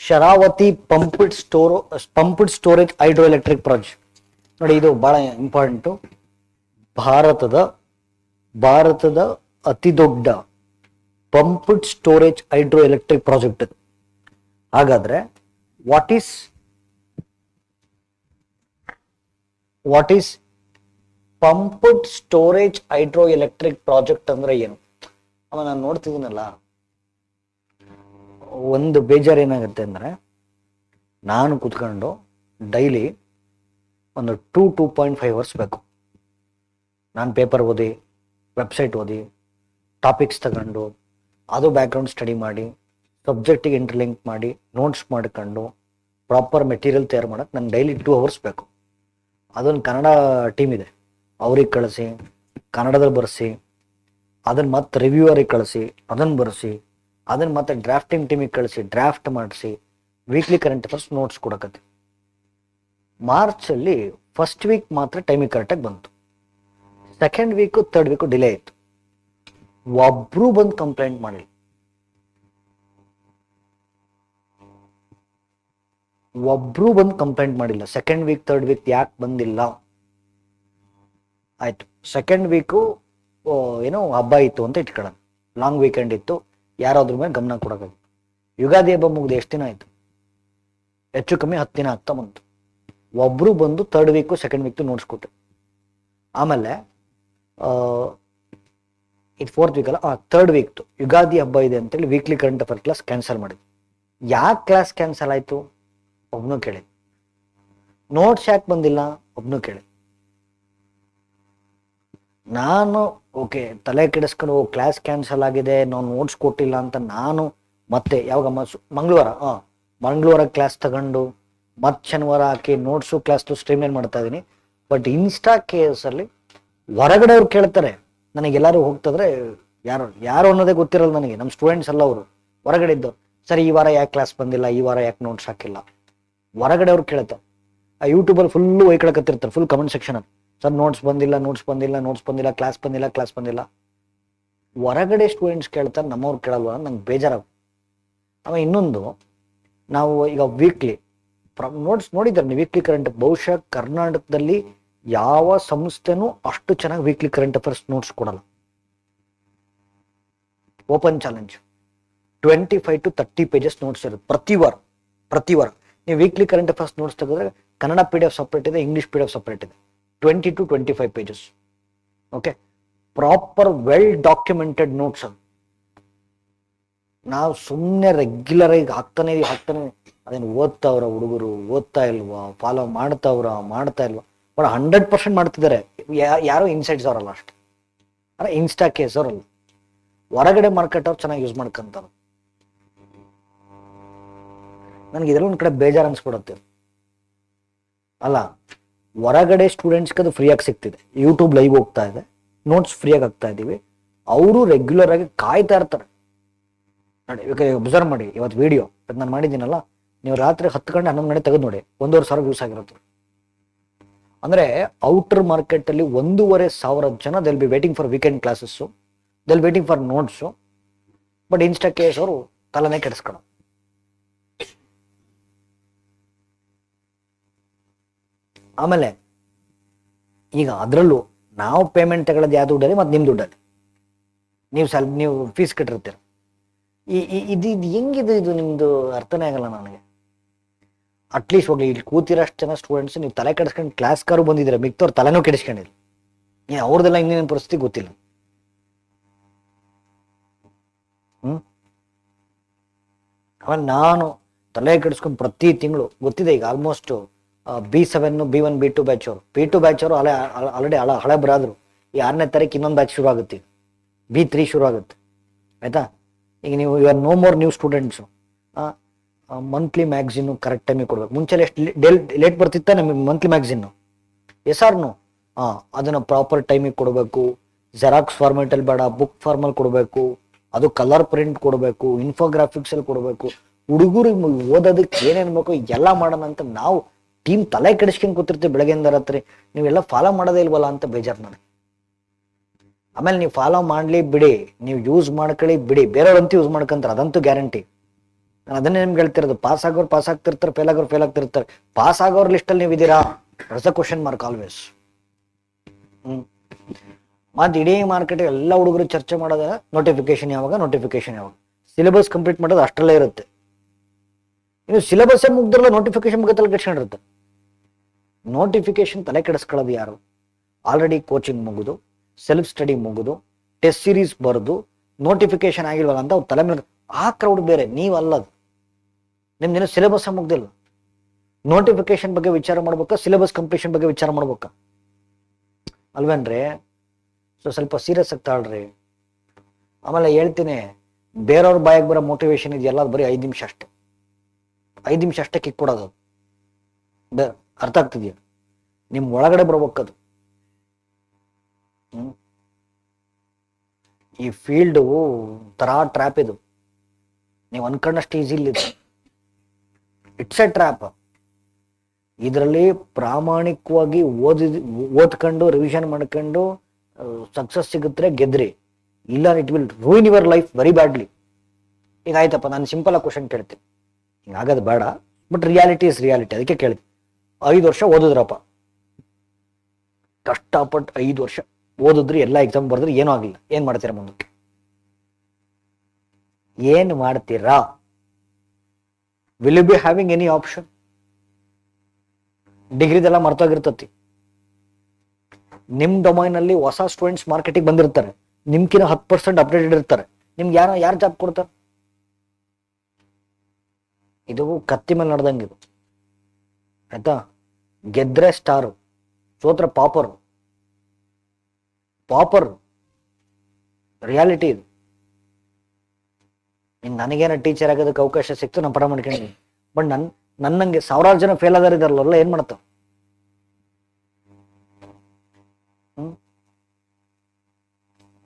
Sharavati pumped storage hydro electric project ನೋಡಿ, ಇದು ಬಹಳ ಇಂಪಾರ್ಟೆಂಟು. ಭಾರತದ ಅತಿ ದೊಡ್ಡ pumped storage hydro electric project. ಹಾಗಾದ್ರೆ what is pumped storage hydro electric project ಅಂದ್ರೆ ಏನು? ನಾನು ನೋಡ್ತಿದ್ದೀನಲ್ಲ, ಒಂದು ಬೇಜಾರು ಏನಾಗುತ್ತೆ ಅಂದ್ರೆ, ನಾನು ಕುತ್ಕೊಂಡು ಡೈಲಿ ಒಂದು 2.5 ಅವರ್ಸ್ ಬೇಕು. ನಾನು ಪೇಪರ್ ಓದಿ, ವೆಬ್ಸೈಟ್ ಓದಿ, ಟಾಪಿಕ್ಸ್ ತಗೊಂಡು, ಅದು ಬ್ಯಾಕ್ಗ್ರೌಂಡ್ ಸ್ಟಡಿ ಮಾಡಿ, ಸಬ್ಜೆಕ್ಟಿಗೆ ಇಂಟರ್ಲಿಂಕ್ ಮಾಡಿ, ನೋಟ್ಸ್ ಮಾಡ್ಕೊಂಡು, ಪ್ರಾಪರ್ ಮೆಟೀರಿಯಲ್ ತಯಾರು ಮಾಡೋಕ್ಕೆ ನಾನು ಡೈಲಿ 2 ಅವರ್ಸ್ ಬೇಕು. ಅದೊಂದು ಕನ್ನಡ ಟೀಮ್ ಇದೆ, ಅವ್ರಿಗೆ ಕಳಿಸಿ, ಕನ್ನಡದಲ್ಲಿ ಬರೆಸಿ, ಅದನ್ನು ಮತ್ತೆ ರಿವ್ಯೂವರಿಗೆ ಕಳಿಸಿ, ಅದನ್ನು ಬರೆಸಿ, ಅದನ್ನು ಮತ್ತೆ ಡ್ರಾಫ್ಟಿಂಗ್ ಟೀಮಿಗೆ ಕಳಿಸಿ, ಡ್ರಾಫ್ಟ್ ಮಾಡಿಸಿ, ವೀಕ್ಲಿ ಕರೆಂಟ್ ಅಫೇರ್ಸ್ ನೋಟ್ಸ್ ಕೊಡಕತ್ತೆ. ಮಾರ್ಚಲ್ಲಿ ಫಸ್ಟ್ ವೀಕ್ ಮಾತ್ರ ಟೈಮಿಗೆ ಕರೆಕ್ಟಾಗಿ ಬಂತು. Second week third week delay ಆಯಿತು. ಒಬ್ರು ಬಂದು ಕಂಪ್ಲೇಂಟ್ ಮಾಡಿಲ್ಲ. ಸೆಕೆಂಡ್ ವೀಕ್ ಥರ್ಡ್ ವೀಕ್ ಯಾಕೆ ಬಂದಿಲ್ಲ? ಆಯ್ತು, ಸೆಕೆಂಡ್ ವೀಕು ಏನೋ ಹಬ್ಬ ಇತ್ತು ಅಂತ ಇಟ್ಕೊಳ್ಳೋಣ, ಲಾಂಗ್ ವೀಕೆಂಡ್ ಇತ್ತು, ಯಾರಾದ್ರ ಮೇಲೆ ಗಮನ ಕೊಡೋಕ್ಕಾಗಿತ್ತು. ಯುಗಾದಿ ಹಬ್ಬ ಮುಗಿದು ಎಷ್ಟು ದಿನ ಆಯ್ತು? ಹೆಚ್ಚು ಕಮ್ಮಿ 10 ದಿನ ಆಗ್ತಾ ಬಂತು. ಒಬ್ರು ಬಂದು ಥರ್ಡ್ ವೀಕು ಸೆಕೆಂಡ್ ವೀಕ್ ನೋಡ್ಸ್ಕೊಟ್ಟೆ. ಆಮೇಲೆ ಇದು ಫೋರ್ತ್ ವೀಕ್ ಅಲ್ಲ, ಥರ್ಡ್ ವೀಕ್ತು ಯುಗಾದಿ ಹಬ್ಬ ಇದೆ ಅಂತೇಳಿ weekly current affair class cancel ಮಾಡಿದ್ವಿ. ಯಾಕೆ ಕ್ಲಾಸ್ ಕ್ಯಾನ್ಸಲ್ ಆಯ್ತು? ಒಬ್ನು ಕೇಳಿ. ನೋಟ್ಸ್ ಯಾಕೆ ಬಂದಿಲ್ಲ? ಒಬ್ನು ಕೇಳಿ. ನಾನು ಓಕೆ ತಲೆ ಕೆಡಿಸ್ಕೊಂಡು ಕ್ಲಾಸ್ ಕ್ಯಾನ್ಸಲ್ ಆಗಿದೆ, ನಾವು ನೋಟ್ಸ್ ಕೊಟ್ಟಿಲ್ಲ ಅಂತ ನಾನು ಮತ್ತೆ ಯಾವಾಗ ಮಂಗಳವಾರ ಕ್ಲಾಸ್ ತಗೊಂಡು ಮತ್ತೆ ಶನಿವಾರ ಹಾಕಿ ನೋಟ್ಸು ಕ್ಲಾಸ್ದು ಸ್ಟ್ರೀಮ್ಲೈನ್ ಮಾಡ್ತಾ ಇದ್ದೀನಿ. ಬಟ್ ಇನ್ಸ್ಟಾ ಕೇಸ್ ಅಲ್ಲಿ ಹೊರಗಡೆ ಅವ್ರು ಕೇಳ್ತಾರೆ, ನನಗೆಲ್ಲರೂ ಹೋಗ್ತದ್ರೆ ಯಾರು ಅನ್ನೋದೇ ಗೊತ್ತಿರಲ್ಲ ನನಗೆ. ನಮ್ಮ ಸ್ಟೂಡೆಂಟ್ಸ್ ಎಲ್ಲ ಅವರು ಹೊರಗಡೆ ಇದ್ದವ್ರು, ಸರಿ ಈ ವಾರ ಯಾಕೆ ಕ್ಲಾಸ್ ಬಂದಿಲ್ಲ, ಈ ವಾರ ಯಾಕೆ ನೋಟ್ಸ್ ಹಾಕಿಲ್ಲ, ಹೊರಗಡೆ ಅವ್ರು ಕೇಳ್ತಾರೆ. ಆ ಯೂಟ್ಯೂಬಲ್ಲಿ ಫುಲ್ಲು ಒಯ್ಕೊಳಕತ್ತಿರ್ತಾರೆ, ಫುಲ್ ಕಮೆಂಟ್ ಸೆಕ್ಷನ್ ಅಲ್ಲಿ, ಸರ್ ನೋಟ್ಸ್ ಬಂದಿಲ್ಲ, ಕ್ಲಾಸ್ ಬಂದಿಲ್ಲ. ಹೊರಗಡೆ ಸ್ಟೂಡೆಂಟ್ಸ್ ಕೇಳ್ತಾರೆ, ನಮ್ಮವ್ರು ಕೇಳಲ್ವ? ನಂಗೆ ಬೇಜಾರಾಗ. ಆಮೇಲೆ ಇನ್ನೊಂದು, ನಾವು ಈಗ ವೀಕ್ಲಿ ನೋಟ್ಸ್ ನೋಡಿದ್ದಾರೆ ನೀವು, ವೀಕ್ಲಿ ಕರೆಂಟ್ ಬಹುಶಃ ಕರ್ನಾಟಕದಲ್ಲಿ ಯಾವ ಸಂಸ್ಥೆನೂ ಅಷ್ಟು ಚೆನ್ನಾಗಿ ವೀಕ್ಲಿ ಕರೆಂಟ್ ಅಫೇರ್ಸ್ ನೋಟ್ಸ್ ಕೊಡಲ್ಲ. Open challenge 25 to 30 pages notes ಇರುತ್ತೆ ಪ್ರತಿ ವಾರ. ನೀವು ವೀಕ್ಲಿ ಕರೆಂಟ್ ಅಫೇರ್ಸ್ ನೋಟ್ಸ್ ತೆಗೆದ್ರೆ ಕನ್ನಡ PDF ಸಪ್ರೇಟ್ ಇದೆ, ಇಂಗ್ಲಿಷ್ PDF ಸಪ್ರೇಟ್ ಇದೆ. 20 to 25 pages. Okay, proper well documented notes. ಅದು ನಾವು ಸುಮ್ಮನೆ ರೆಗ್ಯುಲರ್ ಆಗಿ ಹಾಕ್ತಾನೆ ಅದೇನು ಓದ್ತಾವ್ರ ಹುಡುಗರು, ಓದ್ತಾ ಇಲ್ವಾ, ಫಾಲೋ ಮಾಡ್ತಾ ಇಲ್ವಾ? ಬಟ್ 100% ಮಾಡ್ತಿದ್ದಾರೆ. ಯಾರೋ ಇನ್ಸೈಟ್ಸ್ ಅವರಲ್ಲ ಅಷ್ಟೇ, ಅಲ್ಲ ಇನ್ಸ್ಟಾ ಕೇಸ್ ಅವರಲ್ಲ, ಹೊರಗಡೆ ಮಾರ್ಕೆಟ್ ಅವ್ರು ಚೆನ್ನಾಗಿ ಯೂಸ್ ಮಾಡ್ಕೊಂತಾರೆ. ನನಗೆ ಇದೆಲ್ಲ ಒಂದು ಕಡೆ ಬೇಜಾರು ಅನ್ಸ್ಬಿಡುತ್ತೆ. ಅಲ್ಲ, ಹೊರಗಡೆ ಸ್ಟೂಡೆಂಟ್ಸ್ಗೆ ಅದು ಫ್ರೀಯಾಗಿ ಸಿಗ್ತಿದೆ, ಯೂಟ್ಯೂಬ್ ಲೈವ್ ಹೋಗ್ತಾ ಇದೆ, ನೋಟ್ಸ್ ಫ್ರೀಯಾಗಿ ಆಗ್ತಾ ಇದ್ದೀವಿ, ಅವರು ರೆಗ್ಯುಲರ್ ಆಗಿ ಕಾಯ್ತಾ ಇರ್ತಾರೆ. ನೋಡಿ, ಇವಾಗ ಅಬ್ಸರ್ವ್ ಮಾಡಿ, ಇವತ್ತು ವಿಡಿಯೋ ನಾನು ಮಾಡಿದ್ದೀನಲ್ಲ, ನೀವು ರಾತ್ರಿ 10 ಗಂಟೆ 11 ಗಂಟೆ ತೆಗೆದು ನೋಡಿ, 1,500 ವ್ಯೂಸ್ ಆಗಿರುತ್ತೆ. ಅಂದ್ರೆ ಔಟರ್ ಮಾರ್ಕೆಟ್ ಅಲ್ಲಿ 1,500 ಜನ they'll be waiting for weekend classes, they'll waiting for notes. But Insta case ಅವರು ತಲೆನೇ ಕೆಡಿಸ್ಕೊಳ್ಳೋ. ಆಮೇಲೆ ಈಗ ಅದರಲ್ಲೂ ನಾವು ಪೇಮೆಂಟ್ ತಗೊಳ್ಳೋದು ಯಾವ ದುಡ್ಡಲ್ಲಿ, ಮತ್ತು ನಿಮ್ಮ ದುಡ್ಡಲ್ಲಿ ನೀವು ಫೀಸ್ ಕಟ್ಟಿರ್ತೀರ. ಇದು ಹೆಂಗಿದೆ? ಇದು ನಿಮ್ದು ಅರ್ಥನೇ ಆಗಲ್ಲ ನನಗೆ. ಅಟ್ಲೀಸ್ಟ್ ಹೋಗ್ಲಿ, ಇಲ್ಲಿ ಕೂತಿರೋಷ್ಟು ಜನ ಸ್ಟೂಡೆಂಟ್ಸ್ ನೀವು ತಲೆ ಕೆಡಿಸ್ಕೊಂಡು ಕ್ಲಾಸ್ಗಾರು ಬಂದಿದ್ದೀರ, ಮಿಕ್ತವ್ರು ತಲೆನೂ ಕೆಡಿಸ್ಕೊಂಡಿಲ್ಲ. ಅವ್ರದ್ದೆಲ್ಲ ಇನ್ನೇನು ಪರಿಸ್ಥಿತಿ ಗೊತ್ತಿಲ್ಲ. ಆಮೇಲೆ ನಾನು ತಲೆ ಕೆಡಿಸ್ಕೊಂಡು ಪ್ರತಿ ತಿಂಗಳು ಗೊತ್ತಿದೆ, ಈಗ almost B7, B1, B2 batch ಅವರು, B2 ಬ್ಯಾಚ್ ಅವರು ಆಲ್ರೆಡಿ ಹಳೆ ಬರಾದ್ರು. ಈ 6ನೇ ತಾರೀಕು ಇನ್ನೊಂದು ಬ್ಯಾಚ್ ಶುರು ಆಗುತ್ತೆ, B3 ಶುರು ಆಗುತ್ತೆ. ಆಯ್ತಾ? ಈಗ ನೀವು ಇವಾಗ no more new students monthly magazine correct ಟೈಮಿಗೆ ಕೊಡ್ಬೇಕು. ಮುಂಚೆ ಎಷ್ಟು ಲೇಟ್ ಬರ್ತಿತ್ತ ನಮಗೆ ಮಂತ್ಲಿ ಮ್ಯಾಗ್ಝಿನ್ನು? ಎಸ್ಆರ್ನು ಅದನ್ನು ಪ್ರಾಪರ್ ಟೈಮಿಗೆ ಕೊಡಬೇಕು. ಜೆರಾಕ್ಸ್ ಫಾರ್ಮೇಟಲ್ಲಿ ಬೇಡ, ಬುಕ್ ಫಾರ್ಮಲ್ಲಿ ಕೊಡಬೇಕು, ಅದು ಕಲರ್ ಪ್ರಿಂಟ್ ಕೊಡಬೇಕು, ಇನ್ಫೋಗ್ರಾಫಿಕ್ಸಲ್ಲಿ ಕೊಡಬೇಕು. ಹುಡುಗರು ಓದೋದಕ್ಕೆ ಏನೇನು ಬೇಕು ಎಲ್ಲ ಮಾಡೋಣ ಅಂತ ನಾವು ಟೀಮ್ ತಲೆ ಕೆಡಿಸ್ಕೊಂಡು ಕೂತಿರ್ತೀವಿ ಬೆಳಗ್ಗೆಯಿಂದ ರಾತ್ರಿ. ನೀವೆಲ್ಲ ಫಾಲೋ ಮಾಡೋದೇ ಇಲ್ವಲ್ಲ ಅಂತ ಬೇಜಾರು ನನಗೆ. ಆಮೇಲೆ ನೀವು ಫಾಲೋ ಮಾಡಲಿ ಬಿಡಿ, ನೀವು ಯೂಸ್ ಮಾಡ್ಕೊಳ್ಳಿ ಬಿಡಿ, ಬೇರೆಯವ್ರಂತೂ ಯೂಸ್ ಮಾಡ್ಕೊಂತಾರೆ, ಅದಂತೂ ಗ್ಯಾರಂಟಿ. ನಾನು ಅದನ್ನೇ ನಿಮ್ಗೆ ಹೇಳ್ತಿರೋದು, ಪಾಸ್ ಆಗೋರು ಪಾಸ್ ಆಗ್ತಿರ್ತಾರೆ, ಫೇಲ್ ಆಗೋರು ಫೇಲ್ ಆಗ್ತಿರ್ತಾರೆ. ಪಾಸ್ ಆಗೋರ್ ಲಿಸ್ಟಲ್ಲಿ ನೀವು ಇದ್ದೀರಾ? That's a question mark always. ಮತ್ತೆ ಇಡೀ ಮಾರ್ಕೆಟ್ ಎಲ್ಲ ಹುಡುಗರು ಚರ್ಚೆ ಮಾಡೋದ ನೋಟಿಫಿಕೇಶನ್ ಯಾವಾಗ, ನೋಟಿಫಿಕೇಶನ್ ಯಾವಾಗ. ಸಿಲೆಬಸ್ ಕಂಪ್ಲೀಟ್ ಮಾಡೋದು ಅಷ್ಟರಲ್ಲೇ ಇರುತ್ತೆ. ಇನ್ನು ಸಿಲೆಬಸ್ ಮುಗ್ದಿರಲ್ಲ, ನೋಟಿಫಿಕೇಶನ್ ಬಗ್ಗೆ ತಲೆ ಕೆಡ್ಸ್ಕೊಂಡಿರುತ್ತೆ. ನೋಟಿಫಿಕೇಶನ್ ತಲೆ ಕೆಡಿಸ್ಕೊಳ್ಳೋದು ಯಾರು? ಆಲ್ರೆಡಿ ಕೋಚಿಂಗ್ ಮುಗಿದು, ಸೆಲ್ಫ್ ಸ್ಟಡಿ ಮುಗಿದು, ಟೆಸ್ಟ್ ಸೀರೀಸ್ ಬರೆದು ನೋಟಿಫಿಕೇಶನ್ ಆಗಿಲ್ವಲ್ಲ ಅಂತ ಅವ್ರು ತಲೆ ಮೇಲೆ. ಆ ಕ್ರೌಡ್ ಬೇರೆ, ನೀವಲ್ಲದು. ನಿಮ್ದೇನು ಸಿಲೆಬಸ್ ಮುಗ್ದಿಲ್ಲ. ನೋಟಿಫಿಕೇಶನ್ ಬಗ್ಗೆ ವಿಚಾರ ಮಾಡ್ಬೇಕಾ, ಸಿಲೆಬಸ್ ಕಂಪ್ಲೀಷನ್ ಬಗ್ಗೆ ವಿಚಾರ ಮಾಡ್ಬೇಕಾ? ಅಲ್ವೇನ್ರಿ? ಸೊ ಸ್ವಲ್ಪ ಸೀರಿಯಸ್ ಆಗಿ ತಾಳ್ರಿ. ಆಮೇಲೆ ಹೇಳ್ತೀನಿ, ಬೇರೆಯವ್ರ ಬಾಯಿಗೆ ಬರೋ ಮೋಟಿವೇಶನ್ ಇದೆಯಲ್ಲ, ಅದು ಬರೀ 5 ನಿಮಿಷ ಅಷ್ಟೇ. 5 ನಿಮಿಷ ಅಷ್ಟೇ ಕಿಕ್ ಕೊಡೋದು. ಅರ್ಥ ಆಗ್ತಿದ್ಯಾ? ನಿಮ್ ಒಳಗಡೆ ಬರ್ಬೇಕದು. ಈ ಫೀಲ್ಡು ತರಾ ಟ್ರ್ಯಾಪ್ ಇದು. ನೀವು ಅನ್ಕೊಂಡಷ್ಟು ಈಸಿ ಇಲ್ಲ. It's A trap. ಇದರಲ್ಲಿ ಪ್ರಾಮಾಣಿಕವಾಗಿ ಓದ್ಕೊಂಡು ರಿವಿಷನ್ ಮಾಡ್ಕೊಂಡು ಸಕ್ಸಸ್ ಸಿಗುತ್ತೆ, ಗೆದ್ರಿ. ಇಲ್ಲ, it will ruin your life very badly. ಈಗ ಆಯ್ತಪ್ಪ, ನಾನು ಸಿಂಪಲ್ ಆಗಿ ಕ್ವಶನ್ ಕೇಳ್ತೀನಿ, ಹಿಂಗಾಗೋದು ಬೇಡ, ಬಟ್ ರಿಯಾಲಿಟಿ ಇಸ್ ರಿಯಾಲಿಟಿ. ಅದಕ್ಕೆ ಕೇಳ್ತೀನಿ. 5 ವರ್ಷ ಓದಿದ್ರಪ್ಪ, ಕಷ್ಟಪಟ್ಟು 5 ವರ್ಷ ಓದಿದ್ರಿ, ಎಲ್ಲ ಎಕ್ಸಾಮ್ ಬರೆದ್ರಿ, ಏನೂ ಆಗಿಲ್ಲ. ಏನ್ ಮಾಡ್ತೀರಾ ಮುಂದಕ್ಕೆ? ಏನ್ ಮಾಡ್ತೀರಾ? Will you be having any option? ಡಿಗ್ರಿದೆಲ್ಲ ಮರ್ತೋಗಿರ್ತತಿ. ನಿಮ್ ಡೊಮೈನ್ ಅಲ್ಲಿ ಹೊಸ ಸ್ಟೂಡೆಂಟ್ಸ್ ಮಾರ್ಕೆಟಿಗೆ ಬಂದಿರ್ತಾರೆ, ನಿಮ್ಕಿನ 10% ಅಪ್ಡೇಟೆಡ್ ಇರ್ತಾರೆ. ನಿಮ್ಗೆ ಯಾರು ಜಾಬ್ ಕೊಡ್ತಾರೆ? ಇದು ಕತ್ತಿ ಮೇಲೆ ನಡೆದಂಗಿದು, ಆಯ್ತಾ? ಗೆದ್ರೆ ಸ್ಟಾರು, ಸೋತ್ರ ಪಾಪರ್. ರಿಯಾಲಿಟಿ ಇದು. ನನಗೇನ ಟೀಚರ್ ಆಗೋದಕ್ಕೆ ಅವಕಾಶ ಸಿಕ್ತು, ನಾನು ಪಡ ಮಾಡ್ಕೊಂಡಿದ್ದೀನಿ. ಬಟ್ ನನ್ನಂಗೆ 1000 ಜನ ಫೇಲ್ ಆದಾರಿದಾರಲ್ಲ, ಏನ್ ಮಾಡ್ತಾವ?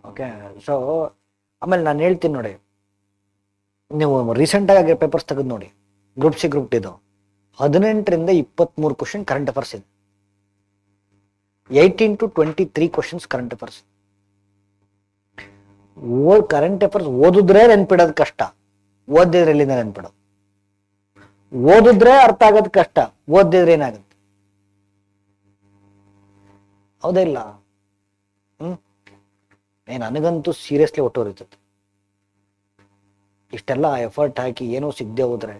ಓಕೆ. ಸೊ ಆಮೇಲೆ ನಾನು ಹೇಳ್ತೀನಿ ನೋಡಿ, ನೀವು ರೀಸೆಂಟ್ ಆಗಿ ಪೇಪರ್ಸ್ ತೆಗೆದು ನೋಡಿ, ಗ್ರೂಪ್ ಸಿ ಗ್ರೂಪ್ ಡಿದು 18ರಿಂದ 23 ಕ್ವಶನ್ ಕರೆಂಟ್ ಅಫೇರ್ಸ್ ಇದೆ. 18 to 23 questions current affairs. Current affairs ಓದಿದ್ರೆ ನೆನ್ಪಿಡೋದು ಕಷ್ಟ, ಓದಿದ್ರೆ ಎಲ್ಲಿಂದ ನೆನ್ಪಿಡೋದು? ಓದಿದ್ರೆ ಅರ್ಥ ಆಗೋದು ಕಷ್ಟ, ಓದಿದ್ರೆ ಏನಾಗುತ್ತೆ? ಹೌದೇ ಇಲ್ಲ? ನನಗಂತೂ ಸೀರಿಯಸ್ಲಿ ಒಟ್ಟೋರಿತದೆ. ಇಷ್ಟೆಲ್ಲ ಎಫರ್ಟ್ ಹಾಕಿ ಏನೋ ಸಿಗದೆ ಹೋದ್ರೆ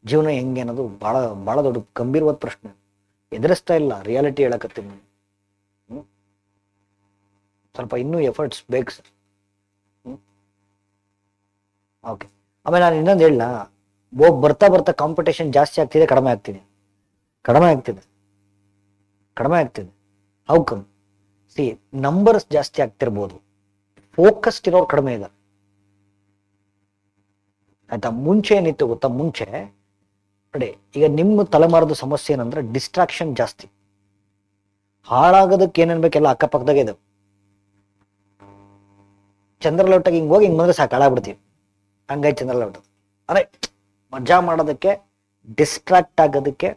ಜೀವನ ಹೆಂಗೆ ಅನ್ನೋದು ಬಹಳ ಬಹಳ ದೊಡ್ಡ ಗಂಭೀರವಾದ ಪ್ರಶ್ನೆ. ಎದುರಿಸ್ತಾ ಇಲ್ಲ, ರಿಯಾಲಿಟಿ ಹೇಳಕತ್ತೀನಿ. ಸ್ವಲ್ಪ ಇನ್ನೂ ಎಫರ್ಟ್ಸ್ ಬೇಕು ಸರ್. ಓಕೆ. ಆಮೇಲೆ ನಾನು ಇನ್ನೊಂದು ಹೇಳ, ಬರ್ತಾ ಬರ್ತಾ ಕಾಂಪಿಟೇಷನ್ ಜಾಸ್ತಿ ಆಗ್ತಿದೆ, ಕಡಿಮೆ ಆಗ್ತಿದೆ? ಕಡಿಮೆ ಆಗ್ತಿದೆ. How come? ಸಿ, ನಂಬರ್ಸ್ ಜಾಸ್ತಿ ಆಗ್ತಿರ್ಬೋದು, ಫೋಕಸ್ಡ್ ಇರೋರು ಕಡಿಮೆ ಇದೆ, ಆಯ್ತಾ? ಮುಂಚೆ ಏನಿತ್ತು ಗೊತ್ತಾ? ಮುಂಚೆ ನೋಡಿ, ಈಗ ನಿಮ್ಮ ತಲೆಮಾರದ ಸಮಸ್ಯೆ ಏನಂದ್ರೆ ಡಿಸ್ಟ್ರಾಕ್ಷನ್ ಜಾಸ್ತಿ. ಹಾಳಾಗೋದಕ್ಕೆ ಏನೇನ್ ಬೇಕೆಲ್ಲ ಅಕ್ಕಪಕ್ಕದಾಗೆ ಇದಾವೆ. ಚಂದ್ರಲೋಟಕ್ಕೆ ಹಿಂಗ್ ಹೋಗಿ ಹಿಂಗ್ ಬಂದ್ರೆ ಸಾಕು, ಹಾಳಾಗ್ಬಿಡ್ತೀವಿ. ಹಂಗಾಗಿ ಚಂದ್ರಲೋಟ ಅಂದ್ರೆ ಮಜಾ ಮಾಡೋದಕ್ಕೆ, ಡಿಸ್ಟ್ರಾಕ್ಟ್ ಆಗೋದಕ್ಕೆ,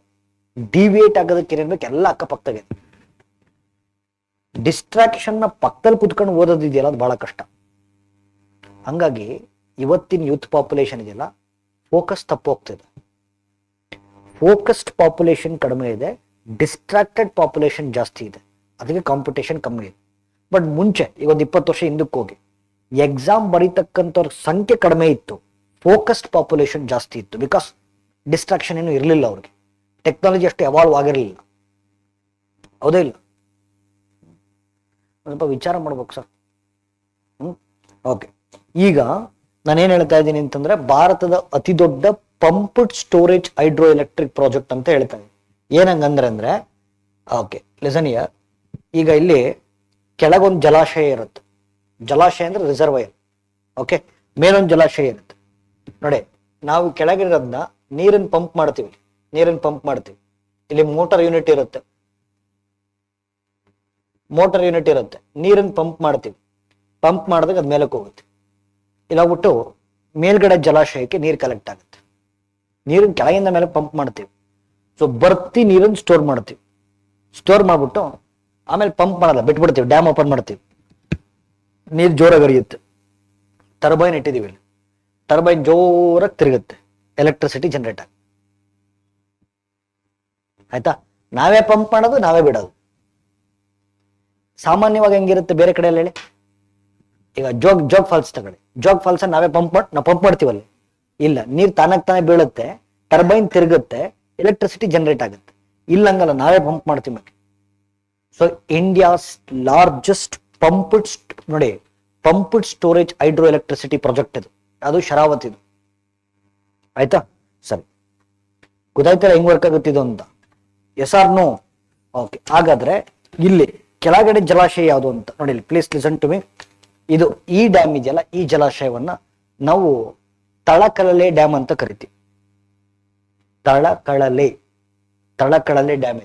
ಡಿವಿಯೇಟ್ ಆಗೋದಕ್ಕೆ ಏನೇನ್ ಬೇಕು ಎಲ್ಲ ಅಕ್ಕಪಕ್ಕದಾಗೆ. ಡಿಸ್ಟ್ರಾಕ್ಷನ್ ನ ಪಕ್ಕದಲ್ಲಿ ಕುತ್ಕೊಂಡು ಓದೋದಿದೆಯಲ್ಲ, ಅದು ಬಹಳ ಕಷ್ಟ. ಹಂಗಾಗಿ ಇವತ್ತಿನ ಯೂತ್ ಪಾಪ್ಯುಲೇಷನ್ ಇದೆಯಲ್ಲ, ಫೋಕಸ್ ತಪ್ಪು ಹೋಗ್ತಿದೆ. ಫೋಕಸ್ಡ್ ಪಾಪ್ಯುಲೇಷನ್ ಕಡಿಮೆ ಇದೆ, ಡಿಸ್ಟ್ರಾಕ್ಟೆಡ್ ಪಾಪ್ಯುಲೇಷನ್ ಜಾಸ್ತಿ ಇದೆ. ಅದಕ್ಕೆ ಕಾಂಪಿಟೇಷನ್ ಕಮ್ಮಿ ಇದೆ. ಬಟ್ ಮುಂಚೆ ಈಗ ಒಂದು 20 ವರ್ಷ ಹಿಂದಕ್ಕೆ ಹೋಗಿ ಎಕ್ಸಾಮ್ ಬರೀತಕ್ಕಂಥವ್ರ ಸಂಖ್ಯೆ ಕಡಿಮೆ ಇತ್ತು, ಫೋಕಸ್ಡ್ ಪಾಪ್ಯುಲೇಷನ್ ಜಾಸ್ತಿ ಇತ್ತು. ಬಿಕಾಸ್ ಡಿಸ್ಟ್ರಾಕ್ಷನ್ ಏನು ಇರಲಿಲ್ಲ, ಅವ್ರಿಗೆ ಟೆಕ್ನಾಲಜಿ ಅಷ್ಟು ಎವಾಲ್ವ್ ಆಗಿರಲಿಲ್ಲ. ಹೌದೇ ಇಲ್ಲ? ಸ್ವಲ್ಪ ವಿಚಾರ ಮಾಡ್ಬೇಕು ಸರ್. ಓಕೆ. ಈಗ ನಾನೇನ್ ಹೇಳ್ತಾ ಇದ್ದೀನಿ ಅಂತಂದ್ರೆ, ಭಾರತದ ಅತಿ ದೊಡ್ಡ pumped storage hydro electric project ಅಂತ ಹೇಳ್ತಾ ಇದ್ದೀನಿ. ಏನಂಗಂದ್ರೆ ಓಕೆ, ಲಿಸನ್ ಹಿಯರ್. ಈಗ ಇಲ್ಲಿ ಕೆಳಗೊಂದು ಜಲಾಶಯ ಇರುತ್ತೆ. ಜಲಾಶಯ ಅಂದ್ರೆ ರಿಸರ್ವಯರ್. ಓಕೆ. ಮೇಲೊಂದು ಜಲಾಶಯ ಇರುತ್ತೆ ನೋಡಿ. ನಾವು ಕೆಳಗಿರೋದನ್ನ ನೀರನ್ನು ಪಂಪ್ ಮಾಡ್ತೀವಿ. ಇಲ್ಲಿ ಮೋಟಾರ್ ಯೂನಿಟ್ ಇರುತ್ತೆ. ನೀರನ್ನು ಪಂಪ್ ಮಾಡ್ತೀವಿ. ಪಂಪ್ ಮಾಡಿದಾಗ ಅದ್ ಮೇಲಕ್ಕೆ ಹೋಗುತ್ತೆ. ಇಲ್ಲ ಹೋಗ್ಬಿಟ್ಟು ಮೇಲ್ಗಡೆ ಜಲಾಶಯಕ್ಕೆ ನೀರು ಕಲೆಕ್ಟ್ ಆಗುತ್ತೆ. ನೀರನ್ನು ಕೆಳಗಿಂದ ಮೇಲೆ ಪಂಪ್ ಮಾಡ್ತೀವಿ. ಸೊ ಬರ್ತಿ ನೀರನ್ನು ಸ್ಟೋರ್ ಮಾಡ್ತೀವಿ. ಸ್ಟೋರ್ ಮಾಡ್ಬಿಟ್ಟು ಆಮೇಲೆ ಪಂಪ್ ಮಾಡಲ್ಲ, ಬಿಟ್ಬಿಡ್ತೀವಿ. ಡ್ಯಾಮ್ ಓಪನ್ ಮಾಡ್ತೀವಿ, ನೀರು ಜೋರಾಗಿ ಹರಿಯುತ್ತೆ. ಟರ್ಬೈನ್ ಇಟ್ಟಿದೀವಿ, ಟರ್ಬೈನ್ ಜೋರಾಗಿ ತಿರುಗುತ್ತೆ. ಎಲೆಕ್ಟ್ರಿಸಿಟಿ ಜನರೇಟ್ ಆಗುತ್ತೆ. ಆಯ್ತಾ, ನಾವೇ ಪಂಪ್ ಮಾಡೋದು, ನಾವೇ ಬಿಡೋದು. ಸಾಮಾನ್ಯವಾಗಿ ಹೆಂಗಿರುತ್ತೆ ಬೇರೆ ಕಡೆ ಹೇಳಿ, ಈಗ ಜೋಗ್ ಫಾಲ್ಸ್ ತಗೊಳ್ಳಿ, ಜೋಗ್ ಫಾಲ್ಸ್ ನಾವೇ ನಾವು ಪಂಪ್ ಮಾಡ್ತೀವಲ್ಲ, ಇಲ್ಲ, ನೀರ್ ತಾನೇ ಬೀಳುತ್ತೆ, ಟರ್ಬೈನ್ ತಿರುಗುತ್ತೆ, ಎಲೆಕ್ಟ್ರಿಸಿಟಿ ಜನರೇಟ್ ಆಗುತ್ತೆ. ಇಲ್ಲಂಗಲ್ಲ, ನಾವೇ ಪಂಪ್ ಮಾಡ್ತೀವಿ. So India's largest pumped storage hydro electricity project ಇದು, ಅದು ಶರಾವತಿದು. ಆಯ್ತಾ, ಸರಿ, ಗೊತ್ತಾಯ್ತಲ್ಲ ಹೆಂಗ್ ವರ್ಕ್ ಆಗುತ್ತಿದ್ದು ಅಂತ? Yes or no? ಓಕೆ. ಹಾಗಾದ್ರೆ ಇಲ್ಲಿ ಕೆಳಗಡೆ ಜಲಾಶಯ ಯಾವುದು ಅಂತ ನೋಡಿ, ಪ್ಲೀಸ್ ಲಿಸನ್ ಟು ಮಿ. ಇದು ಈ ಡ್ಯಾಮ್ ಇದೆಯಲ್ಲ, ಈ ಜಲಾಶಯವನ್ನ ನಾವು ತಳಕಳಲೆ ಡ್ಯಾಮ್ ಅಂತ ಕರಿತೀವಿ. ತಳಕಳಲೆ ಡ್ಯಾಮ್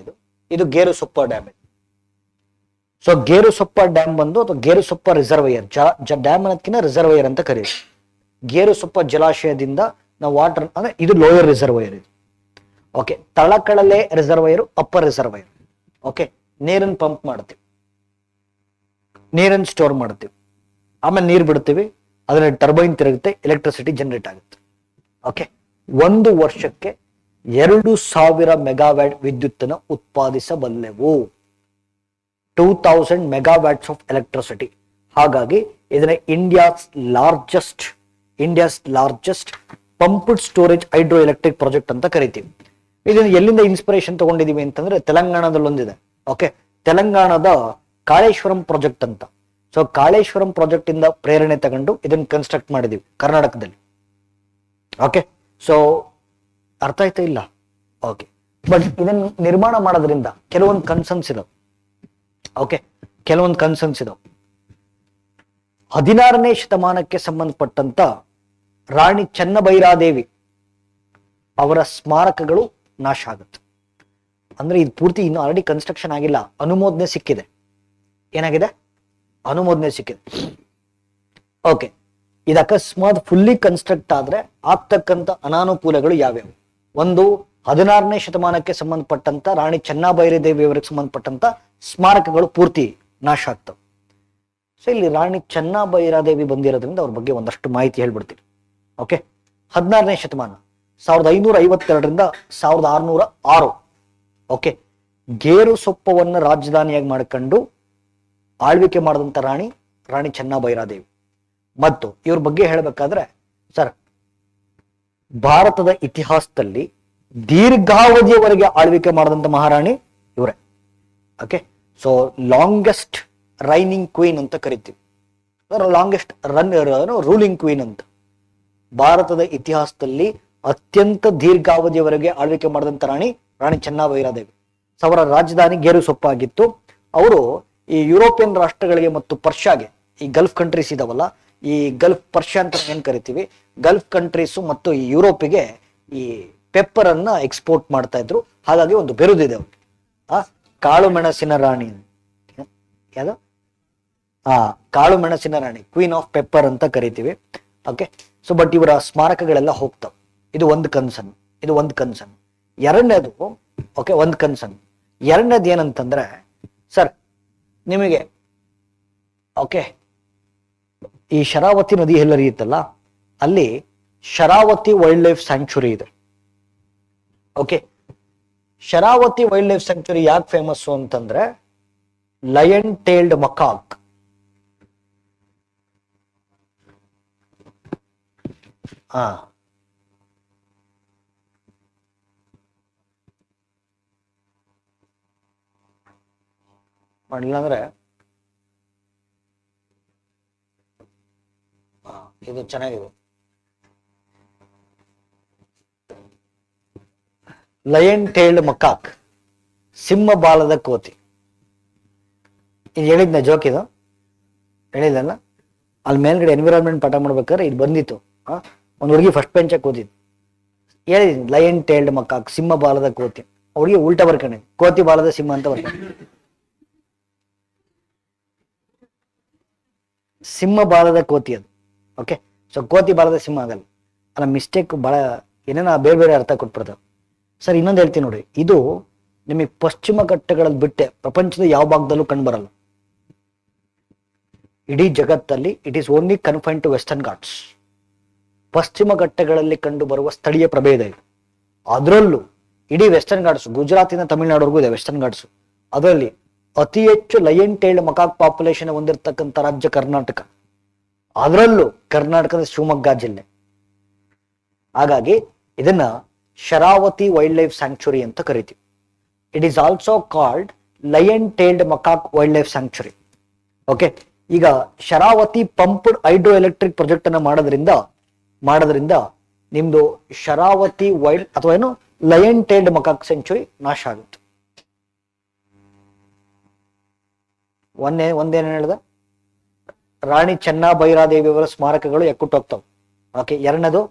ಇದು Gerusoppa dam. So Gerusoppa dam ಬಂದು, ಅಥವಾ ಗೇರುಸೊಪ್ಪ ರಿಸರ್ವೈಯರ್, ಡ್ಯಾಮ್ ಅನ್ನೋದಕ್ಕಿಂತ ರಿಸರ್ವೈಯರ್ ಅಂತ ಕರೀತೀವಿ. ಗೇರುಸೊಪ್ಪ ಜಲಾಶಯದಿಂದ ನಾವು ವಾಟರ್, ಅಂದ್ರೆ ಇದು ಲೋಯರ್ ರಿಸರ್ವೈಯರ್ ಇದು. Okay, Talakalale reservoir, upper reservoir. Okay, ನೀರನ್ನು ಪಂಪ್ ಮಾಡ್ತೀವಿ, ನೀರನ್ನು ಸ್ಟೋರ್ ಮಾಡ್ತೀವಿ, ಆಮೇಲೆ ನೀರು ಬಿಡ್ತೀವಿ, ಅದರಲ್ಲಿ ಟರ್ಬೈನ್ ತಿರುಗುತ್ತೆ, ಎಲೆಕ್ಟ್ರಿಸಿಟಿ ಜನರೇಟ್ ಆಗುತ್ತೆ. ಓಕೆ, 1 ವರ್ಷಕ್ಕೆ 2000 ಮೆಗಾವ್ಯಾಟ್ ವಿದ್ಯುತ್ತನ್ನು ಉತ್ಪಾದಿಸಬಲ್ಲೆವು. 2000 ಮೆಗಾವ್ಯಾಟ್ಸ್ ಆಫ್ ಎಲೆಕ್ಟ್ರಿಸಿಟಿ. ಹಾಗಾಗಿ ಇದನ್ನ India's largest pumped storage hydro electric project ಅಂತ ಕರಿತೀವಿ. ಇದನ್ನ ಎಲ್ಲಿಂದ ಇನ್ಸ್ಪಿರೇಷನ್ ತಗೊಂಡಿದೀವಿ ಅಂತಂದ್ರೆ, ತೆಲಂಗಾಣದಲ್ಲಿ ಒಂದಿದೆ. ಓಕೆ, ತೆಲಂಗಾಣದ ಕಾಳೇಶ್ವರಂ ಪ್ರಾಜೆಕ್ಟ್ ಅಂತ. ಸೊ ಕಾಳೇಶ್ವರಂ ಪ್ರಾಜೆಕ್ಟ್ ಇಂದ ಪ್ರೇರಣೆ ತಗೊಂಡು ಇದನ್ನ ಕನ್ಸ್ಟ್ರಕ್ಟ್ ಮಾಡಿದೀವಿ ಕರ್ನಾಟಕದಲ್ಲಿ. ಓಕೆ, ಸೊ ಅರ್ಥ ಆಯ್ತಾ ಇಲ್ಲ? ಓಕೆ, ಬಟ್ ಇದನ್ನ ನಿರ್ಮಾಣ ಮಾಡೋದ್ರಿಂದ ಕೆಲವೊಂದು ಕನ್ಸರ್ನ್ಸ್ ಇದಾವೆ. ಓಕೆ, ಕೆಲವೊಂದು ಕನ್ಸರ್ನ್ಸ್ ಇದಾವೆ. 16ನೇ ಶತಮಾನಕ್ಕೆ ಸಂಬಂಧಪಟ್ಟಂತ ರಾಣಿ ಚೆನ್ನಭೈರಾದೇವಿ ಅವರ ಸ್ಮಾರಕಗಳು ನಾಶ ಆಗುತ್ತೆ. ಅಂದ್ರೆ ಇದು ಪೂರ್ತಿ ಇನ್ನು ಆಲ್ರೆಡಿ ಕನ್ಸ್ಟ್ರಕ್ಷನ್ ಆಗಿಲ್ಲ, ಅನುಮೋದನೆ ಸಿಕ್ಕಿದೆ. ಏನಾಗಿದೆ? ಅನುಮೋದನೆ ಸಿಕ್ಕಿದೆ. ಓಕೆ, ಇದು ಅಕಸ್ಮಾತ್ ಫುಲ್ಲಿ ಕನ್ಸ್ಟ್ರಕ್ಟ್ ಆದ್ರೆ ಆಗ್ತಕ್ಕಂಥ ಅನಾನುಕೂಲಗಳು ಯಾವ್ಯಾವು? ಒಂದು, 16ನೇ ಶತಮಾನಕ್ಕೆ ಸಂಬಂಧಪಟ್ಟಂತ ರಾಣಿ ಚೆನ್ನಭೈರಾದೇವಿ ಅವರಿಗೆ ಸಂಬಂಧಪಟ್ಟಂತ ಸ್ಮಾರಕಗಳು ಪೂರ್ತಿ ನಾಶ ಆಗ್ತವೆ. ಸೊ ಇಲ್ಲಿ ರಾಣಿ ಚೆನ್ನಭೈರಾದೇವಿ ಬಂದಿರೋದ್ರಿಂದ ಅವ್ರ ಬಗ್ಗೆ ಒಂದಷ್ಟು ಮಾಹಿತಿ ಹೇಳ್ಬಿಡ್ತೀನಿ. ಓಕೆ, 16ನೇ ಶತಮಾನ 1552ರಿಂದ 1606. ಓಕೆ, ಗೇರುಸೊಪ್ಪವನ್ನು ರಾಜಧಾನಿಯಾಗಿ ಮಾಡ್ಕೊಂಡು ಆಳ್ವಿಕೆ ಮಾಡಿದಂತ ರಾಣಿ ಚೆನ್ನಭೈರಾದೇವಿ. ಮತ್ತು ಇವ್ರ ಬಗ್ಗೆ ಹೇಳ್ಬೇಕಾದ್ರೆ, ಸರ್, ಭಾರತದ ಇತಿಹಾಸದಲ್ಲಿ ದೀರ್ಘಾವಧಿಯವರೆಗೆ ಆಳ್ವಿಕೆ ಮಾಡಿದಂತ ಮಹಾರಾಣಿ ಇವರೇ. Okay, so longest raining queen ಅಂತ ಕರಿತೀವಿ, ಲಾಂಗೆಸ್ಟ್ ರೂಲಿಂಗ್ ಕ್ವೀನ್ ಅಂತ. ಭಾರತದ ಇತಿಹಾಸದಲ್ಲಿ ಅತ್ಯಂತ ದೀರ್ಘಾವಧಿಯವರೆಗೆ ಆಳ್ವಿಕೆ ಮಾಡಿದಂತ ರಾಣಿ ಚೆನ್ನಭೈರಾದೇವಿ. ಅವರ ರಾಜಧಾನಿ ಗೇರುಸೊಪ್ಪಾಗಿತ್ತು. ಅವರು ಈ ಯುರೋಪಿಯನ್ ರಾಷ್ಟ್ರಗಳಿಗೆ ಮತ್ತು ಪರ್ಷಿಯಾಗೆ, ಈ ಗಲ್ಫ್ ಕಂಟ್ರೀಸ್ ಇದಾವಲ್ಲ, ಈ ಗಲ್ಫ್ ಪರ್ಷಿಯಾ ಅಂತ ಏನ್ ಕರಿತೀವಿ, ಗಲ್ಫ್ ಕಂಟ್ರೀಸು ಮತ್ತು ಈ ಯುರೋಪಿಗೆ ಈ ಪೆಪ್ಪರ್ ಅನ್ನ ಎಕ್ಸ್ಪೋರ್ಟ್ ಮಾಡ್ತಾ ಇದ್ರು. ಹಾಗಾಗಿ ಒಂದು ಬಿರುದಿದೆ ಅವ್ರಿಗೆ, ಕಾಳು ಮೆಣಸಿನ ರಾಣಿ. ಯಾವುದು? ಕಾಳು ಮೆಣಸಿನ ರಾಣಿ, ಕ್ವೀನ್ ಆಫ್ ಪೆಪ್ಪರ್ ಅಂತ ಕರಿತೀವಿ. ಓಕೆ, ಸೊ ಬಟ್ ಇವರ ಸ್ಮಾರಕಗಳೆಲ್ಲ ಹೋಗ್ತಾವ. ಇದು ಒಂದು ಕನ್ಸರ್ನ್. ಎರಡನೇದು, ಓಕೆ, ಒಂದು ಕನ್ಸರ್ನ್. ಎರಡನೇದು ಏನಂತಂದ್ರೆ, ಸರ್ ನಿಮಗೆ ಓಕೆ, ಈ ಶರಾವತಿ ನದಿ ಎಲ್ಲ ಹರಿಯುತ್ತಲ್ಲ, ಅಲ್ಲಿ ಶರಾವತಿ ವೈಲ್ಡ್ ಲೈಫ್ ಸ್ಯಾಂಕ್ಚುರಿ ಇದೆ. Okay, Sharavathi wild life sanctuary ಯಾಕೆ ಫೇಮಸ್ ಅಂತಂದ್ರೆ, ಲಯನ್ ಟೇಲ್ಡ್ ಮಕಾಕ್. ಮಾಡಿಲ್ಲ ಅಂದ್ರೆ ಇದು ಚೆನ್ನಾಗಿದೆ. ಲಯನ್ ಟೇಲ್ಡ್ ಮಕಾಕ್, ಸಿಂಹ ಬಾಲದ ಕೋತಿ. ಇದು ಹೇಳಿದ್ನ ಜೋಕ್, ಇದು ಹೇಳಿದ್ನಲ್ಲ, ಅಲ್ಲಿ ಮೇಲ್ಗಡೆ ಎನ್ವಿರಾನ್ಮೆಂಟ್ ಪಾಠ ಮಾಡ್ಬೇಕಾದ್ರೆ ಇದು ಬಂದಿತ್ತು. ಒಂದು ಹುಡುಗಿ ಫಸ್ಟ್ ಬೆಂಚಕ್ಕೆ ಓದಿದ್ದು, ಹೇಳಿದ್ ಲಯನ್ ಟೇಲ್ಡ್ ಮಕಾಕ್, ಸಿಂಹ ಬಾಲದ ಕೋತಿ. ಹುಡುಗಿ ಉಲ್ಟಾ ಬರ್ಕೊಂಡೆ, ಕೋತಿ ಬಾಲದ ಸಿಂಹ ಅಂತ ಬರ್ಕೊಂಡೆ. ಸಿಂಹ ಬಾಲದ ಕೋತಿ ಅದು. ಓಕೆ, ಸೊ ಕೋತಿ ಬಾಲದ ಸಿಂಹ ಆಗಲ್ಲ. ಅಲ್ಲ, ಮಿಸ್ಟೇಕ್ ಬಹಳ ಏನೇನ ಬೇರೆ ಬೇರೆ ಅರ್ಥ ಕೊಟ್ಬಿಡ್ತಾವೆ. ಸರ್ ಇನ್ನೊಂದು ಹೇಳ್ತೀನಿ ನೋಡಿ, ಇದು ನಿಮಗೆ ಪಶ್ಚಿಮ ಘಟ್ಟಗಳಲ್ಲಿ ಬಿಟ್ಟೆ ಪ್ರಪಂಚದ ಯಾವ ಭಾಗದಲ್ಲೂ ಕಂಡುಬರಲ್ಲ. ಇಡೀ ಜಗತ್ತಲ್ಲಿ it is only confine to Western Ghats. ಪಶ್ಚಿಮ ಘಟ್ಟಗಳಲ್ಲಿ ಕಂಡು ಬರುವ ಸ್ಥಳೀಯ ಪ್ರಭೇದ ಇದು. ಅದರಲ್ಲೂ ಇಡೀ ವೆಸ್ಟರ್ನ್ ಘಾಟ್ಸ್, ಗುಜರಾತಿನ ತಮಿಳುನಾಡುವರೆಗೂ ಇದೆ ವೆಸ್ಟರ್ನ್ ಘಾಟ್ಸ್. ಅದರಲ್ಲಿ ಅತಿ ಹೆಚ್ಚು ಲಯನ್ ಟೈಲ್ಡ್ ಮಕಾಕ್ ಪಾಪ್ಯುಲೇಷನ್ ಹೊಂದಿರತಕ್ಕಂಥ ರಾಜ್ಯ ಕರ್ನಾಟಕ. ಅದರಲ್ಲೂ ಕರ್ನಾಟಕದ ಶಿವಮೊಗ್ಗ ಜಿಲ್ಲೆ. ಹಾಗಾಗಿ ಇದನ್ನ ಶರಾವತಿ ವೈಲ್ಡ್ ಲೈಫ್ ಸ್ಯಾಂಕ್ಚುರಿ ಅಂತ ಕರಿತೀವಿ. It is also called lion tailed macaque wild life sanctuary. Okay, ಈಗ Sharavathi pumped hydro electric project ಅನ್ನ ಮಾಡೋದ್ರಿಂದ ನಿಮ್ದು ಶರಾವತಿ ವೈಲ್ಡ್ ಅಥವಾ ಏನು ಲಯನ್ ಟೈಲ್ಡ್ ಮಕಾಕ್ ಸೆಂಚುರಿ ನಾಶ ಆಗುತ್ತೆ. ಒಂದೇನು ಹೇಳ್ದ, ರಾಣಿ ಚೆನ್ನಭೈರಾದೇವಿಯವರ ಸ್ಮಾರಕಗಳು ಎಕ್ಕುಟ್ಟೋಗ್ತಾವ. ಓಕೆ, ಎರಡನೇದು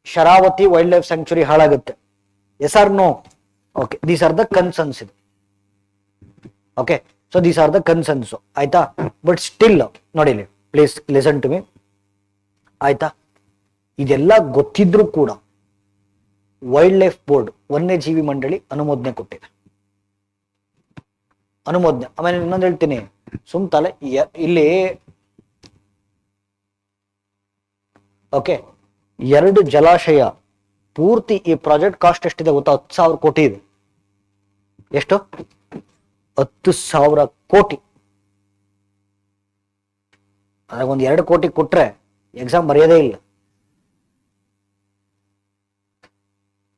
ಶರಾವತಿ ವೈಲ್ಡ್ ಲೈಫ್ ಸ್ಯಾಂಕ್ಚುರಿ ಹಾಳಾಗುತ್ತೆ. Yes or no? Okay, these are the concerns ಇದು. Okay, so these are the concerns. ಆಯ್ತಾ? ಬಟ್ ಸ್ಟಿಲ್ ನೋಡಿಲಿ, ಪ್ಲೀಸ್ ಲಿಸನ್ ಟು ಮಿ. ಆಯ್ತಾ? ಇದೆಲ್ಲ ಗೊತ್ತಿದ್ರು ಕೂಡ ವೈಲ್ಡ್ ಲೈಫ್ ಬೋರ್ಡ್, ವನ್ಯಜೀವಿ ಮಂಡಳಿ ಅನುಮೋದನೆ ಕೊಟ್ಟಿದೆ. ಅನುಮೋದನೆ. ಆಮೇಲೆ ಇನ್ನೊಂದು ಹೇಳ್ತೀನಿ, ಸುಮ್ತಲೆ ಇಲ್ಲಿ ಓಕೆ 2 ಜಲಾಶಯ ಪೂರ್ತಿ ಈ ಪ್ರಾಜೆಕ್ಟ್ ಕಾಸ್ಟ್ ಎಷ್ಟಿದೆ ಗೊತ್ತಾ? 10,000 ಕೋಟಿ ಇದೆ. ಎಷ್ಟು? 10,000 ಕೋಟಿ. ಅದ್ರಾಗ ಒಂದು 2 ಕೋಟಿ ಕೊಟ್ರೆ ಎಕ್ಸಾಮ್ ಬರೆಯೋದೇ ಇಲ್ಲ.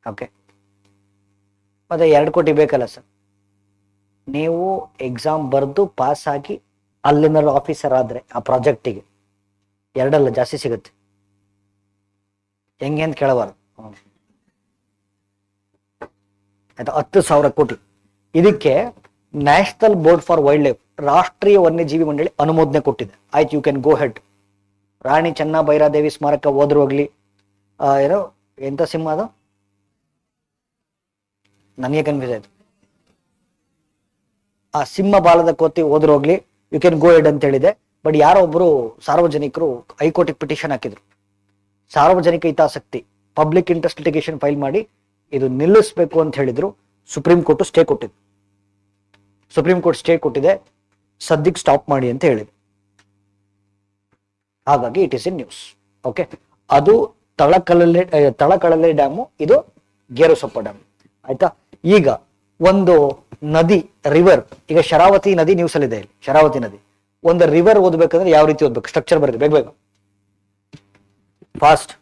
ಓಕೆ, ಮತ್ತೆ 2 ಕೋಟಿ ಬೇಕಲ್ಲ ಸರ್? ನೀವು ಎಕ್ಸಾಮ್ ಬರೆದು ಪಾಸ್ ಆಗಿ ಅಲ್ಲಿನ ಆಫೀಸರ್ ಆದ್ರೆ ಆ ಪ್ರಾಜೆಕ್ಟಿಗೆ 2 ಅಲ್ಲ ಜಾಸ್ತಿ ಸಿಗುತ್ತೆ. ಹೆಂಗೆ ಅಂತ ಕೇಳಬಾರ್ದು. ಆಯ್ತಾ? 10,000 ಕೋಟಿ. ಇದಕ್ಕೆ national board for wild life, ರಾಷ್ಟ್ರೀಯ ವನ್ಯಜೀವಿ ಮಂಡಳಿ ಅನುಮೋದನೆ ಕೊಟ್ಟಿದೆ. ಆಯ್ತು, ಯು ಕ್ಯಾನ್ ಗೋ ಹೆಡ್. ರಾಣಿ ಚೆನ್ನಭೈರಾದೇವಿ ಸ್ಮಾರಕ ಹೋದ್ರು ಹೋಗ್ಲಿ, ಏನೋ ಎಂತ ಸಿಂಹ ಅದು, ನನಗೆ ಕನ್ಫ್ಯೂಸ್ ಆಯ್ತು. ಆ ಸಿಂಹ ಬಾಲದ ಕೋತಿ ಹೋದ್ರು ಹೋಗ್ಲಿ, ಯು ಕ್ಯಾನ್ ಗೋ ಹೆಡ್ ಅಂತ ಹೇಳಿದೆ. ಬಟ್ ಯಾರೋ ಒಬ್ರು ಸಾರ್ವಜನಿಕರು ಹೈಕೋರ್ಟಿಗೆ ಪಿಟಿಷನ್ ಹಾಕಿದ್ರು. ಸಾರ್ವಜನಿಕ ಹಿತಾಸಕ್ತಿ ಪಬ್ಲಿಕ್ ಇಂಟ್ರೆಸ್ಟ್ ಲಿಟಿಗೇಷನ್ ಫೈಲ್ ಮಾಡಿ ಇದು ನಿಲ್ಲಿಸಬೇಕು ಅಂತ ಹೇಳಿದ್ರು. ಸುಪ್ರೀಂ ಕೋರ್ಟ್ ಸ್ಟೇ ಕೊಟ್ಟಿದೆ. ಸುಪ್ರೀಂ ಕೋರ್ಟ್ ಸ್ಟೇ ಕೊಟ್ಟಿದೆ, ಸದ್ಯಕ್ಕೆ ಸ್ಟಾಪ್ ಮಾಡಿ ಅಂತ ಹೇಳಿದೆ. ಹಾಗಾಗಿ it is in news. Okay, ಅದು ತಳಕಳಲೆ ಡ್ಯಾಮು, ಇದು ಗೇರುಸೊಪ್ಪ ಡ್ಯಾಮ್. ಆಯ್ತಾ? ಈಗ ಒಂದು ನದಿ, ರಿವರ್, ಈಗ ಶರಾವತಿ ನದಿ ನ್ಯೂಸ್ ಅಲ್ಲಿ ಇದೆ. ಶರಾವತಿ ನದಿ ಒಂದು ರಿವರ್ ಓದ್ಬೇಕಂದ್ರೆ ಯಾವ ರೀತಿ ಓದ್ಬೇಕು? ಸ್ಟ್ರಕ್ಚರ್ ಬರುತ್ತೆ, ಬೇಗ ಬೇಗ ಫಾಸ್ಟ್.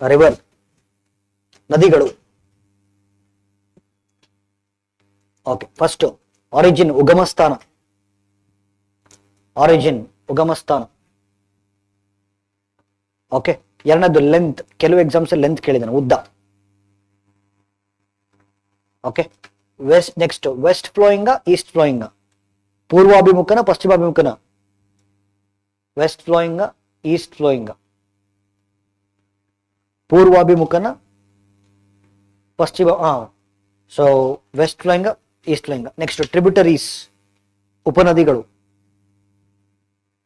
ರಿವರ್, ನದಿಗಳು. ಓಕೆ, ಫಸ್ಟ್ ಆರಿಜಿನ್, ಉಗಮಸ್ಥಾನ. ಆರಿಜಿನ್, ಉಗಮಸ್ಥಾನ. ಓಕೆ, ಎರಡನೇದು ಲೆಂತ್. ಕೆಲವು ಎಕ್ಸಾಮ್ಸ್ ಲೆಂತ್ ಕೇಳಿದಾನೆ, ಉದ್ದ. Okay, next west flowing, east flowing, ಪೂರ್ವಾಭಿಮುಖನ ಪಶ್ಚಿಮಾಭಿಮುಖನ? ವೆಸ್ಟ್ ಫ್ಲೋಯಿಂಗ, ಈಸ್ಟ್ ಫ್ಲೋಯಿಂಗ, ಪೂರ್ವಾಭಿಮುಖನ ಪಶ್ಚಿಮ? So west flowing, east flowing. Next tributaries, ಉಪನದಿಗಳು.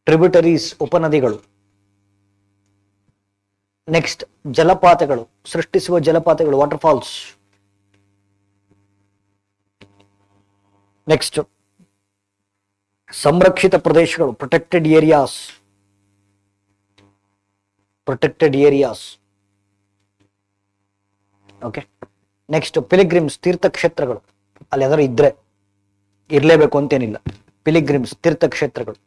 ಟ್ರಿಬ್ಯೂಟರೀಸ್, ಉಪನದಿಗಳು. ನೆಕ್ಸ್ಟ್ ಜಲಪಾತಗಳು, ಸೃಷ್ಟಿಸುವ ಜಲಪಾತಗಳು, ವಾಟರ್ ಫಾಲ್ಸ್. ನೆಕ್ಸ್ಟ್ ಸಂರಕ್ಷಿತ ಪ್ರದೇಶಗಳು, protected areas. Protected areas. Okay, next pilgrims, ತೀರ್ಥಕ್ಷೇತ್ರಗಳು. ಅಲ್ಲಿ ಯಾವ್ದಾದ್ರು ಇದ್ರೆ ಇರ್ಲೇಬೇಕು ಅಂತೇನಿಲ್ಲ. ಪಿಲಿಗ್ರಿಮ್ಸ್, ತೀರ್ಥಕ್ಷೇತ್ರಗಳು.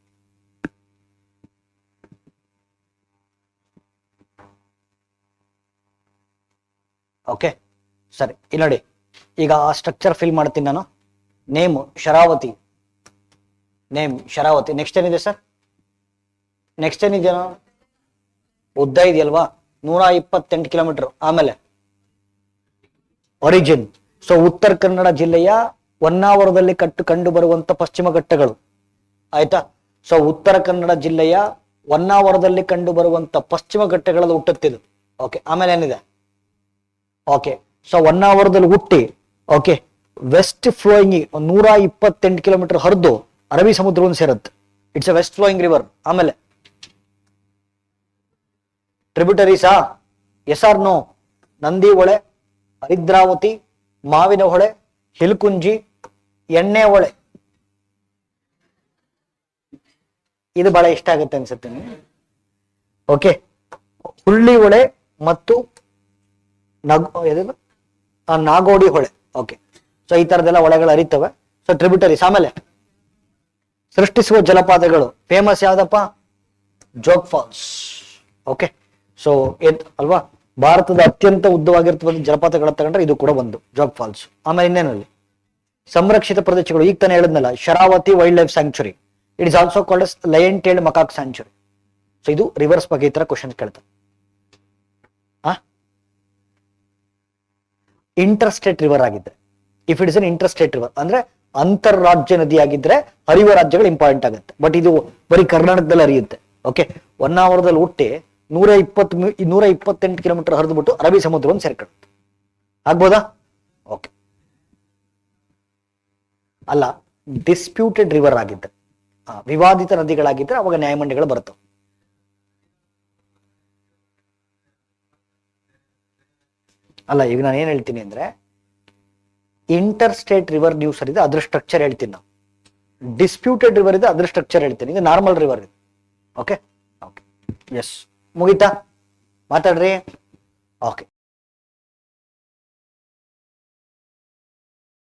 ಓಕೆ, ಸರಿ. ಇಲ್ಲಿ ನೋಡಿ, ಈಗ ಆ ಸ್ಟ್ರಕ್ಚರ್ ಫಿಲ್ ಮಾಡ್ತೀನಿ ನಾನು. Name Sharavathi, name Sharavathi. Next ಏನಿದೆ ಸರ್? ನೆಕ್ಸ್ಟ್ ಏನಿದೆಯಾ? ಉದ್ದ ಇದೆಯಲ್ವಾ, 128 ಕಿಲೋಮೀಟರ್. ಆಮೇಲೆ ಒರಿಜಿನ್. ಸೊ ಉತ್ತರ ಕನ್ನಡ ಜಿಲ್ಲೆಯ ಹೊನ್ನಾವರದಲ್ಲಿ ಕಂಡು ಬರುವಂತ ಪಶ್ಚಿಮ ಘಟ್ಟಗಳು. ಆಯ್ತಾ? ಸೊ ಉತ್ತರ ಕನ್ನಡ ಜಿಲ್ಲೆಯ ಹೊನ್ನಾವರದಲ್ಲಿ ಕಂಡು ಬರುವಂತ ಪಶ್ಚಿಮ ಘಟ್ಟಗಳಲ್ಲಿ ಹುಟ್ಟುತ್ತಿದ್ದು. ಓಕೆ, ಆಮೇಲೆ ಏನಿದೆ? ಓಕೆ, ಸೊ ಹೊನ್ನಾವರದಲ್ಲಿ ಹುಟ್ಟಿ, ಓಕೆ, ವೆಸ್ಟ್ ಫ್ಲೋಯಿಂಗ್ 128 ಕಿಲೋಮೀಟರ್ ಹರಿದು ಅರಬ್ಬಿ ಸಮುದ್ರವನ್ನು ಸೇರುತ್ತೆ. It's a west flowing river. ಆಮೇಲೆ ಟ್ರಿಬ್ಯೂಟರೀಸಾ? Yes or no? Nandi Hole, Haridravathi, ಮಾವಿನ ಹೊಳೆ, ಹಿಲ್ಕುಂಜಿ, ಎಣ್ಣೆ ಹೊಳೆ. ಇದು ಬಹಳ ಇಷ್ಟ ಆಗುತ್ತೆ ಅನ್ಸುತ್ತೆ. ಓಕೆ, ಹುಳ್ಳಿ ಹೊಳೆ ಮತ್ತು ನಾಗೋಡಿ ಹೊಳೆ. ಓಕೆ, ಸೊ ಈ ತರದೆಲ್ಲ ಹೊಳೆಗಳು ಹರಿತವೆ. So tributaries. ಆಮೇಲೆ ಸೃಷ್ಟಿಸುವ ಜಲಪಾತಗಳು ಫೇಮಸ್ ಯಾವ್ದಪ್ಪ? ಜೋಗ್ ಫಾಲ್ಸ್. ಓಕೆ, ಸೊ ಅಲ್ವಾ, ಭಾರತದ ಅತ್ಯಂತ ಉದ್ದವಾಗಿರ್ತಕ್ಕಂಥ ಜಲಪಾತಗಳ ತಗೊಂಡ್ರೆ ಇದು ಕೂಡ ಒಂದು ಜೋಗ್ ಫಾಲ್ಸ್. ಆಮೇಲೆ ಇನ್ನೇನಲ್ಲಿ ಸಂರಕ್ಷಿತ ಪ್ರದೇಶಗಳು, ಈಗ ತಾನೇ ಹೇಳಿದ್ನಲ್ಲ, Sharavathi wild life sanctuary. It is also called as lion tailed macaque sanctuary. So ಇದು ರಿವರ್ಸ್ ಬಗ್ಗೆ ಈ ತರ ಕ್ವಶನ್ಸ್ ಕೇಳ್ತಾರೆ. ಇಂಟರ್ಸ್ಟೇಟ್ ರಿವರ್ ಆಗಿದ್ರೆ, if it is an interstate river ಅಂದ್ರೆ ಅಂತರ್ರಾಜ್ಯ ನದಿ ಆಗಿದ್ರೆ ಹರಿಯುವ ರಾಜ್ಯಗಳು ಇಂಪಾರ್ಟೆಂಟ್ ಆಗುತ್ತೆ. ಬಟ್ ಇದು ಬರೀ ಕರ್ನಾಟಕದಲ್ಲಿ ಹರಿಯುತ್ತೆ. ಓಕೆ, ಹೊನ್ನಾವರದಲ್ಲಿ ಹುಟ್ಟಿ 128 ಕಿಲೋಮೀಟರ್ ಹರಿದ್ಬಿಟ್ಟು ಅರಬ್ಬಿ ಸಮುದ್ರವನ್ನು ಸೇರ್ಕೊಳ್ಳುತ್ತೆ. ಆಗ್ಬೋದಾ? ಓಕೆ. ಅಲ್ಲ, ಡಿಸ್ಪ್ಯೂಟೆಡ್ ರಿವರ್ ಆಗಿದ್ರೆ, ವಿವಾದಿತ ನದಿಗಳಾಗಿದ್ರೆ ಅವಾಗ ನ್ಯಾಯಮಂಡಳಿಗಳು ಬರ್ತವೆ. ಅಲ್ಲ, ಈಗ ನಾನು ಏನ್ ಹೇಳ್ತೀನಿ ಅಂದ್ರೆ, ಇಂಟರ್ ಸ್ಟೇಟ್ ರಿವರ್ ನ್ಯೂಸ್ ಇದೆ, ಅದ್ರ ಸ್ಟ್ರಕ್ಚರ್ ಹೇಳ್ತೀನಿ ನಾವು. ಡಿಸ್ಪ್ಯೂಟೆಡ್ ರಿವರ್ ಇದೆ, ಅದ್ರ ಸ್ಟ್ರಕ್ಚರ್ ಹೇಳ್ತೀನಿ. ಇದು ನಾರ್ಮಲ್ ರಿವರ್ ಇದೆ. ಓಕೆ ಓಕೆ, ಎಸ್, ಮುಗೀತಾ? ಮಾತಾಡ್ರಿ. ಓಕೆ.